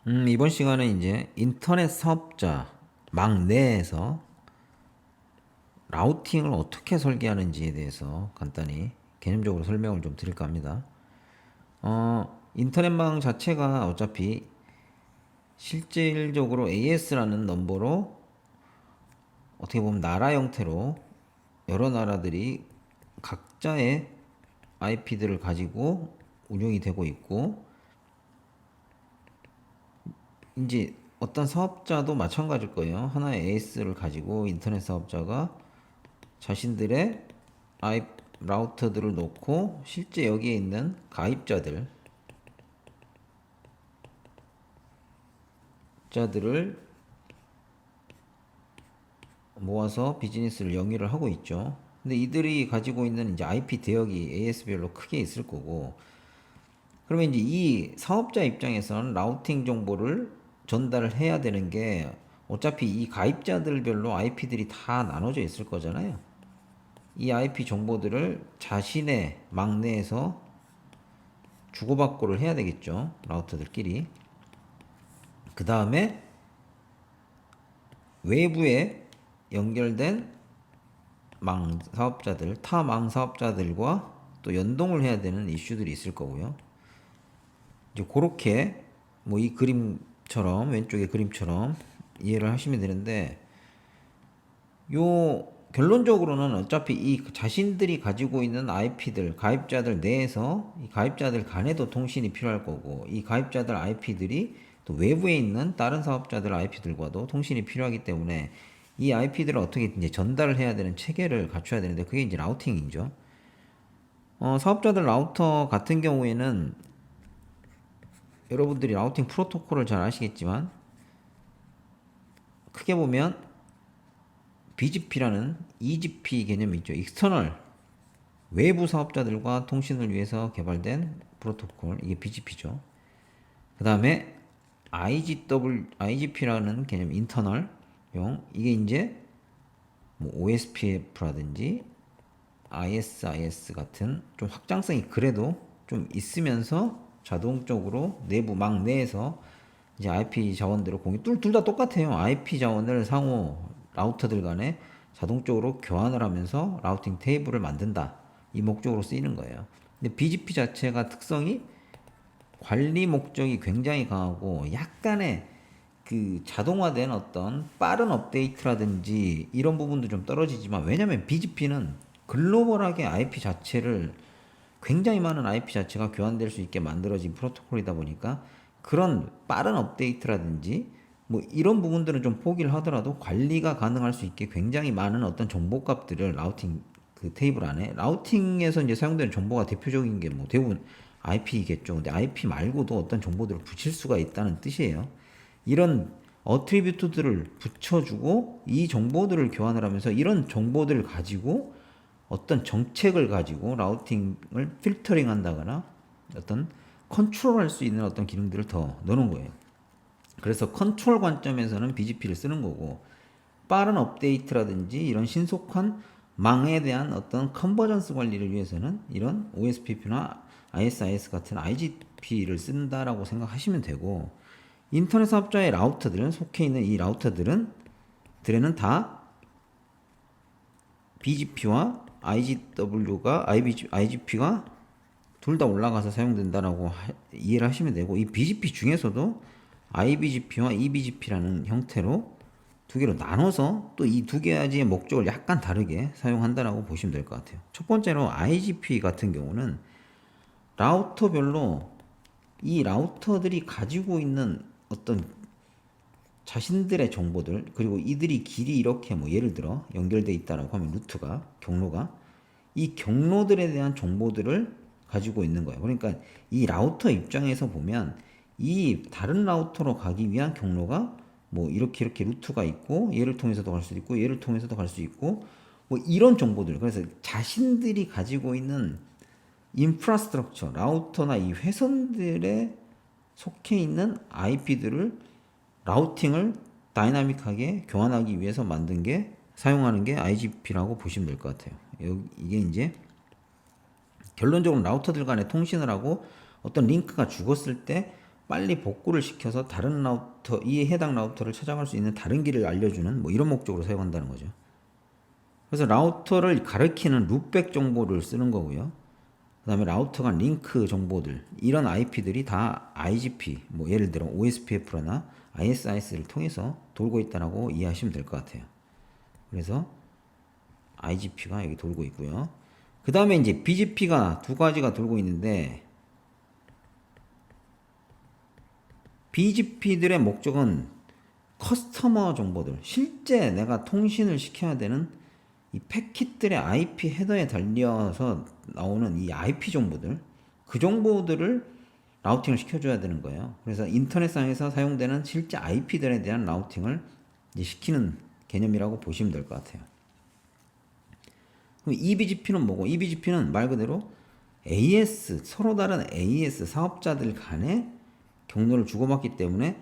이번 시간은 이제 인터넷 사업자 망 내에서 라우팅을 어떻게 설계하는지에 대해서 간단히 개념적으로 설명을 좀 드릴까 합니다. 인터넷망 자체가 어차피 실질적으로 AS라는 넘버로 어떻게 보면 나라 형태로 여러 나라들이 각자의 IP들을 가지고 운영이 되고 있고, 이제 어떤 사업자도 마찬가지일 거예요. 하나의 AS를 가지고 인터넷 사업자가 자신들의 라우터들을 놓고 실제 여기에 있는 가입자들을 모아서 비즈니스를 영위를 하고 있죠. 근데 이들이 가지고 있는 이제 IP 대역이 AS별로 크게 있을 거고, 그러면 이제 이 사업자 입장에서는 라우팅 정보를 전달을 해야 되는 게 어차피 이 가입자들별로 IP들이 다 나눠져 있을 거잖아요. 이 IP 정보들을 자신의 망내에서 주고받고를 해야 되겠죠. 라우터들끼리. 그 다음에 외부에 연결된 망 사업자들, 타 망 사업자들과 또 연동을 해야 되는 이슈들이 있을 거고요. 이제 그렇게 뭐 이 그림처럼, 왼쪽의 그림처럼 이해를 하시면 되는데, 요 결론적으로는 어차피 이 자신들이 가지고 있는 IP들, 가입자들 내에서 이 가입자들 간에도 통신이 필요할 거고, 이 가입자들 IP들이 또 외부에 있는 다른 사업자들 IP들과도 통신이 필요하기 때문에 이 IP들을 어떻게 이제 전달을 해야 되는 체계를 갖춰야 되는데, 그게 이제 라우팅이죠. 사업자들 라우터 같은 경우에는 여러분들이 라우팅 프로토콜을 잘 아시겠지만, 크게 보면 BGP라는 EGP 개념이 있죠. 익스터널, 외부 사업자들과 통신을 위해서 개발된 프로토콜, 이게 BGP죠. 그 다음에 IGP라는 개념, 인터널용, 이게 이제 뭐 OSPF라든지 ISIS 같은 좀 확장성이 그래도 좀 있으면서 자동적으로 내부 망 내에서 이제 IP 자원들을 둘 다 똑같아요. IP 자원을 상호 라우터들 간에 자동적으로 교환을 하면서 라우팅 테이블을 만든다. 이 목적으로 쓰이는 거예요. 근데 BGP 자체가 특성이 관리 목적이 굉장히 강하고, 약간의 그 자동화된 어떤 빠른 업데이트라든지 이런 부분도 좀 떨어지지만, 왜냐면 BGP는 글로벌하게 IP 자체를, 굉장히 많은 IP 자체가 교환될 수 있게 만들어진 프로토콜이다 보니까 그런 빠른 업데이트라든지 뭐 이런 부분들은 좀 포기를 하더라도 관리가 가능할 수 있게 굉장히 많은 어떤 정보값들을 라우팅 그 테이블 안에, 라우팅에서 이제 사용되는 정보가 대표적인 게 뭐 대부분 IP겠죠. 근데 IP 말고도 어떤 정보들을 붙일 수가 있다는 뜻이에요. 이런 어트리뷰트들을 붙여주고 이 정보들을 교환을 하면서 이런 정보들을 가지고 어떤 정책을 가지고 라우팅을 필터링 한다거나 어떤 컨트롤할 수 있는 어떤 기능들을 더 넣는 거예요. 그래서 컨트롤 관점에서는 BGP를 쓰는 거고, 빠른 업데이트라든지 이런 신속한 망에 대한 어떤 컨버전스 관리를 위해서는 이런 OSPF나 ISIS 같은 IGP를 쓴다라고 생각하시면 되고, 인터넷 사업자의 라우터들은, 속해 있는 이 라우터들은 들에는 다 BGP와 IGP가 둘 다 올라가서 사용된다라고 이해를 하시면 되고, 이 BGP 중에서도 IBGP와 EBGP라는 형태로 두 개로 나눠서 또 이 두 가지의 목적을 약간 다르게 사용한다라고 보시면 될 것 같아요. 첫 번째로 IGP 같은 경우는 라우터별로 이 라우터들이 가지고 있는 어떤 자신들의 정보들, 그리고 이들이 길이 이렇게 뭐 예를 들어 연결돼 있다라고 하면 루트가, 경로가, 이 경로들에 대한 정보들을 가지고 있는 거예요. 그러니까 이 라우터 입장에서 보면 이 다른 라우터로 가기 위한 경로가 뭐 이렇게 루트가 있고, 얘를 통해서도 갈 수도 있고 얘를 통해서도 갈 수 있고 뭐 이런 정보들, 그래서 자신들이 가지고 있는 인프라스트럭처, 라우터나 이 회선들에 속해 있는 IP들을 라우팅을 다이나믹하게 교환하기 위해서 만든 게, 사용하는 게 IGP라고 보시면 될 것 같아요. 이게 이제 결론적으로 라우터들 간에 통신을 하고 어떤 링크가 죽었을 때 빨리 복구를 시켜서 다른 라우터, 이에 해당 라우터를 찾아갈 수 있는 다른 길을 알려주는 뭐 이런 목적으로 사용한다는 거죠. 그래서 라우터를 가리키는 룹백 정보를 쓰는 거고요. 그 다음에 라우터 간 링크 정보들, 이런 IP들이 다 IGP, 뭐 예를 들어 OSPF나 ISIS를 통해서 돌고 있다라고 이해하시면 될 것 같아요. 그래서 IGP가 여기 돌고 있고요. 그 다음에 이제 BGP가 두 가지가 돌고 있는데, BGP들의 목적은 커스터머 정보들, 실제 내가 통신을 시켜야 되는 이 패킷들의 IP 헤더에 달려서 나오는 이 IP 정보들, 그 정보들을 라우팅을 시켜줘야 되는 거예요. 그래서 인터넷상에서 사용되는 실제 IP들에 대한 라우팅을 이제 시키는 개념이라고 보시면 될 것 같아요. 그럼 eBGP는 뭐고? eBGP는 말 그대로 AS, 서로 다른 AS 사업자들 간의 경로를 주고받기 때문에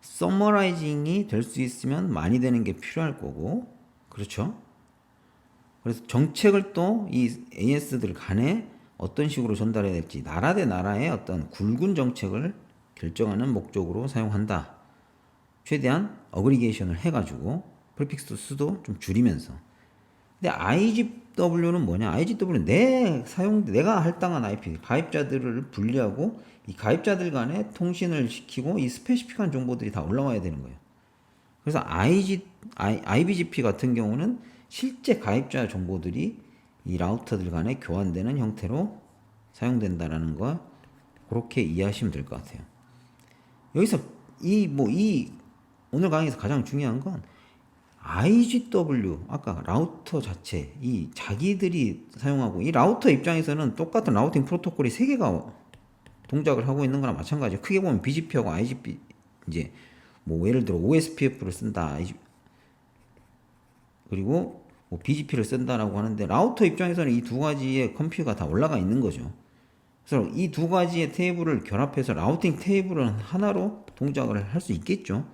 서머라이징이 될 수 있으면 많이 되는 게 필요할 거고, 그렇죠? 그래서 정책을 또 이 AS들 간에 어떤 식으로 전달해야 될지 나라 대 나라의 어떤 굵은 정책을 결정하는 목적으로 사용한다. 최대한 어그리게이션을 해가지고 프리픽스 수도 좀 줄이면서. 근데 IGW는 뭐냐? IGW는 내가 할당한 IP 가입자들을 분리하고 이 가입자들 간에 통신을 시키고 이 스페시픽한 정보들이 다 올라와야 되는 거예요. 그래서 IBGP 같은 경우는 실제 가입자 정보들이 이 라우터들 간에 교환되는 형태로 사용된다라는 거, 그렇게 이해하시면 될 것 같아요. 여기서 이 오늘 강의에서 가장 중요한 건 IGW, 아까 라우터 자체, 이 자기들이 사용하고, 이 라우터 입장에서는 똑같은 라우팅 프로토콜이 세 개가 동작을 하고 있는 거나 마찬가지예요. 크게 보면 BGP하고 IGP, 이제 뭐 예를 들어 OSPF를 쓴다, 그리고 뭐 BGP를 쓴다라고 하는데, 라우터 입장에서는 이 두 가지의 컴퓨터가 다 올라가 있는 거죠. 그래서 이 두 가지의 테이블을 결합해서 라우팅 테이블은 하나로 동작을 할 수 있겠죠.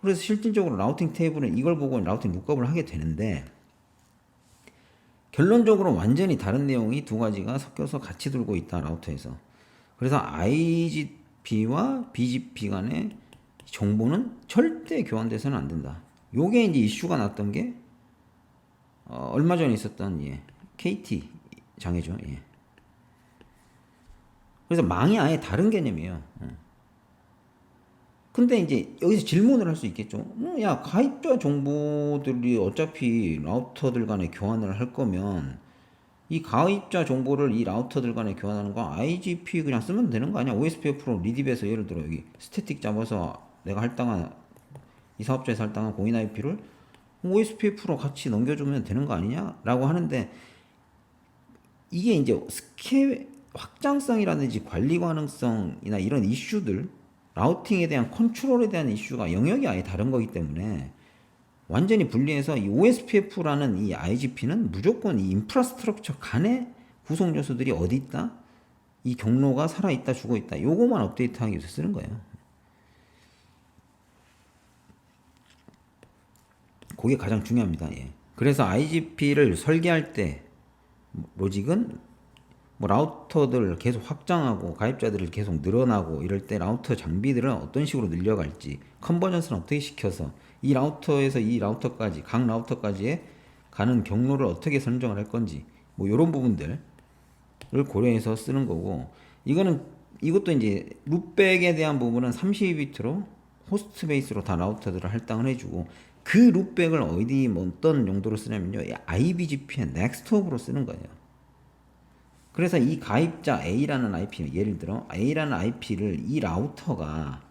그래서 실질적으로 라우팅 테이블은 이걸 보고 라우팅 룩업을 하게 되는데, 결론적으로 완전히 다른 내용이 두 가지가 섞여서 같이 돌고 있다, 라우터에서. 그래서 IGP와 BGP 간의 정보는 절대 교환돼서는 안 된다. 요게 이제 이슈가 났던 게 얼마 전에 있었던 KT 장애죠. 그래서 망이 아예 다른 개념이에요. 근데 이제 여기서 질문을 할 수 있겠죠. 야, 가입자 정보들이 어차피 라우터들 간에 교환을 할 거면 이 가입자 정보를 이 라우터들 간에 교환하는 거 IGP 그냥 쓰면 되는 거 아니야? OSPF로 리딥에서 예를 들어 여기 스태틱 잡아서 내가 할당한, 이 사업자에서 할당한 공인 IP를 OSPF로 같이 넘겨주면 되는 거 아니냐? 라고 하는데, 이게 이제 확장성이라든지 관리 가능성이나 이런 이슈들, 라우팅에 대한 컨트롤에 대한 이슈가 영역이 아예 다른 거기 때문에 완전히 분리해서 이 OSPF라는 이 IGP는 무조건 이 인프라스트럭처 간의 구성 요소들이 어디 있다? 이 경로가 살아있다, 죽어있다. 요거만 업데이트하기 위해서 쓰는 거예요. 그게 가장 중요합니다. 그래서 IGP를 설계할 때 로직은 뭐 라우터들을 계속 확장하고 가입자들을 계속 늘어나고 이럴 때 라우터 장비들은 어떤 식으로 늘려갈지, 컨버전스는 어떻게 시켜서 이 라우터에서 이 라우터까지, 각 라우터까지의 가는 경로를 어떻게 선정을 할 건지, 뭐 이런 부분들을 고려해서 쓰는 거고, 이것도 이제 룹백에 대한 부분은 32비트로 호스트 베이스로 다 라우터들을 할당을 해주고, 그 룹백을 어떤 용도로 쓰냐면요, IBGP의 넥스트홉으로 쓰는 거예요. 그래서 이 가입자 A라는 IP, 예를 들어 A라는 IP를 이 라우터가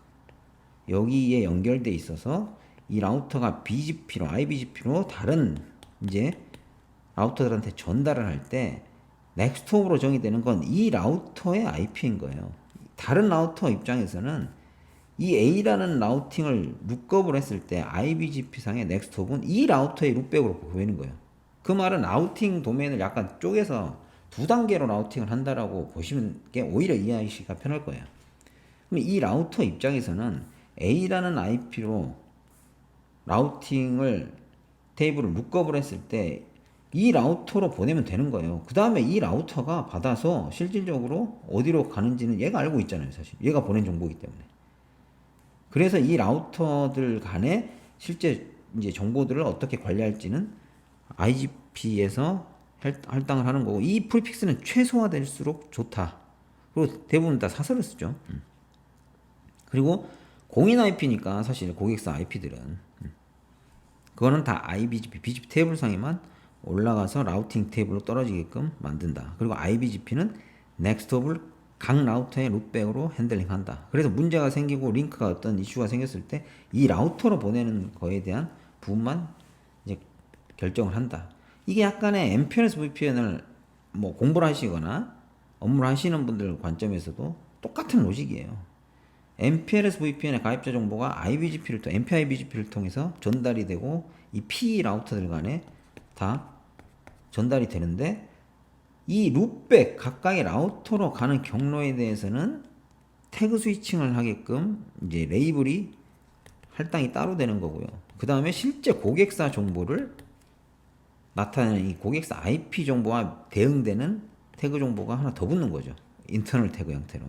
여기에 연결돼 있어서 이 라우터가 BGP로, IBGP로 다른 이제 라우터들한테 전달을 할 때 넥스트홉으로 정의되는 건 이 라우터의 IP인 거예요. 다른 라우터 입장에서는 이 A라는 라우팅을 룩업을 했을 때 IBGP 상의 넥스트홉은 이 라우터의 룩백으로 보이는 거예요. 그 말은 라우팅 도메인을 약간 쪼개서 두 단계로 라우팅을 한다라고 보시는 게 오히려 이해하기가 편할 거예요. 그럼 이 라우터 입장에서는 A라는 IP로 라우팅을 테이블을 룩업을 했을 때 이 라우터로 보내면 되는 거예요. 그 다음에 이 라우터가 받아서 실질적으로 어디로 가는지는 얘가 알고 있잖아요, 사실. 얘가 보낸 정보이기 때문에. 그래서 이 라우터들 간에 실제 이제 정보들을 어떻게 관리할지는 IGP에서 할당을 하는 거고, 이 프리픽스는 최소화될수록 좋다. 그리고 대부분 다 사설을 쓰죠. 그리고 공인 IP니까 사실 고객사 IP들은 그거는 다 IBGP, BGP 테이블상에만 올라가서 라우팅 테이블로 떨어지게끔 만든다. 그리고 IBGP는 넥스트업을 각 라우터의 룻백으로 핸들링한다. 그래서 문제가 생기고 링크가 어떤 이슈가 생겼을 때 이 라우터로 보내는 거에 대한 부분만 이제 결정을 한다. 이게 약간의 MPLS VPN을 뭐 공부를 하시거나 업무를 하시는 분들 관점에서도 똑같은 로직이에요. MPLS VPN의 가입자 정보가 IBGP를 통, MPIBGP를 통해서 전달이 되고 이 PE 라우터들 간에 다 전달이 되는데, 이 룻백 각각의 라우터로 가는 경로에 대해서는 태그 스위칭을 하게끔 이제 레이블이 할당이 따로 되는 거고요. 그 다음에 실제 고객사 정보를 나타내는 이 고객사 IP 정보와 대응되는 태그 정보가 하나 더 붙는 거죠. 인터널 태그 형태로.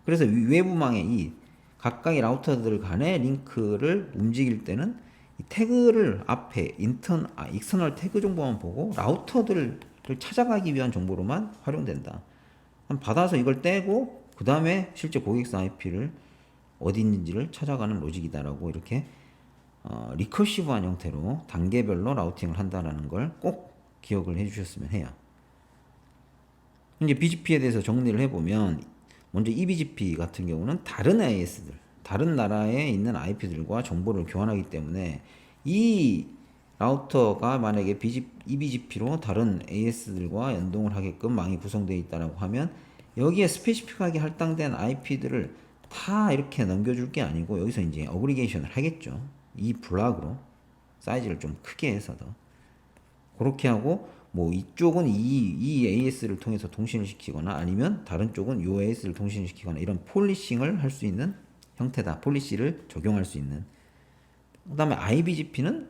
그래서 외부망에 이 각각의 라우터들 간의 링크를 움직일 때는 이 태그를 앞에 익스터널 태그 정보만 보고 라우터들을 찾아가기 위한 정보로만 활용된다. 받아서 이걸 떼고 그 다음에 실제 고객사 IP를 어디 있는지를 찾아가는 로직이다라고 이렇게 리커시브한 형태로 단계별로 라우팅을 한다라는 걸 꼭 기억을 해주셨으면 해요. 이제 BGP에 대해서 정리를 해보면, 먼저 EBGP 같은 경우는 다른 AS들, 다른 나라에 있는 IP들과 정보를 교환하기 때문에 이 라우터가 만약에 EBGP로 다른 AS들과 연동을 하게끔 망이 구성되어 있다고 하면 여기에 스페시픽하게 할당된 IP들을 다 이렇게 넘겨줄 게 아니고 여기서 이제 어그리게이션을 하겠죠. 이 블락으로 사이즈를 좀 크게 해서 더 그렇게 하고, 뭐 이쪽은 이 AS를 통해서 통신을 시키거나 아니면 다른 쪽은 요 AS를 통신을 시키거나 이런 폴리싱을 할 수 있는 형태다. 폴리시를 적용할 수 있는. 그 다음에 IBGP는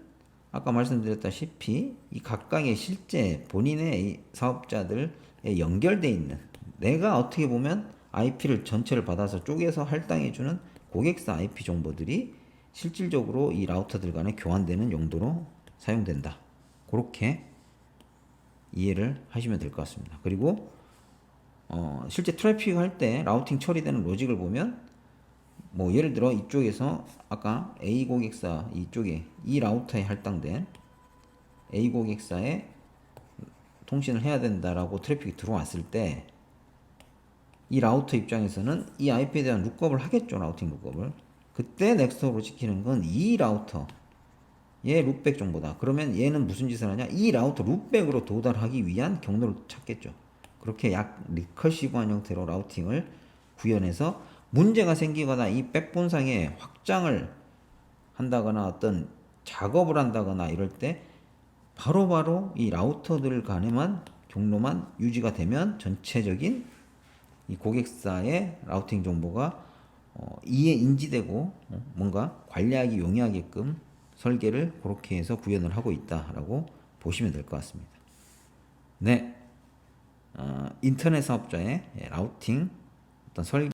아까 말씀드렸다시피 이 각각의 실제 본인의 사업자들에 연결되어 있는, 내가 어떻게 보면 IP를 전체를 받아서 쪼개서 할당해주는 고객사 IP 정보들이 실질적으로 이 라우터들 간에 교환되는 용도로 사용된다. 그렇게 이해를 하시면 될 것 같습니다. 그리고 실제 트래픽 할 때 라우팅 처리되는 로직을 보면, 뭐 예를 들어 이쪽에서 아까 A 고객사 이쪽에 이 라우터에 할당된 A 고객사에 통신을 해야 된다라고 트래픽이 들어왔을 때 이 라우터 입장에서는 이 IP에 대한 룩업을 하겠죠. 라우팅 룩업을. 그때 넥스트업으로 지키는 건 이 라우터 얘 룩백 정보다. 그러면 얘는 무슨 짓을 하냐? 이 라우터 룩백으로 도달하기 위한 경로를 찾겠죠. 그렇게 약 리커시브한 형태로 라우팅을 구현해서 문제가 생기거나 이 백본상에 확장을 한다거나 어떤 작업을 한다거나 이럴 때 바로바로 이 라우터들 간에만 경로만 유지가 되면 전체적인 이 고객사의 라우팅 정보가 이에 인지되고 뭔가 관리하기 용이하게끔 설계를 그렇게 해서 구현을 하고 있다라고 보시면 될 것 같습니다. 네, 인터넷 사업자의 라우팅 어떤 설계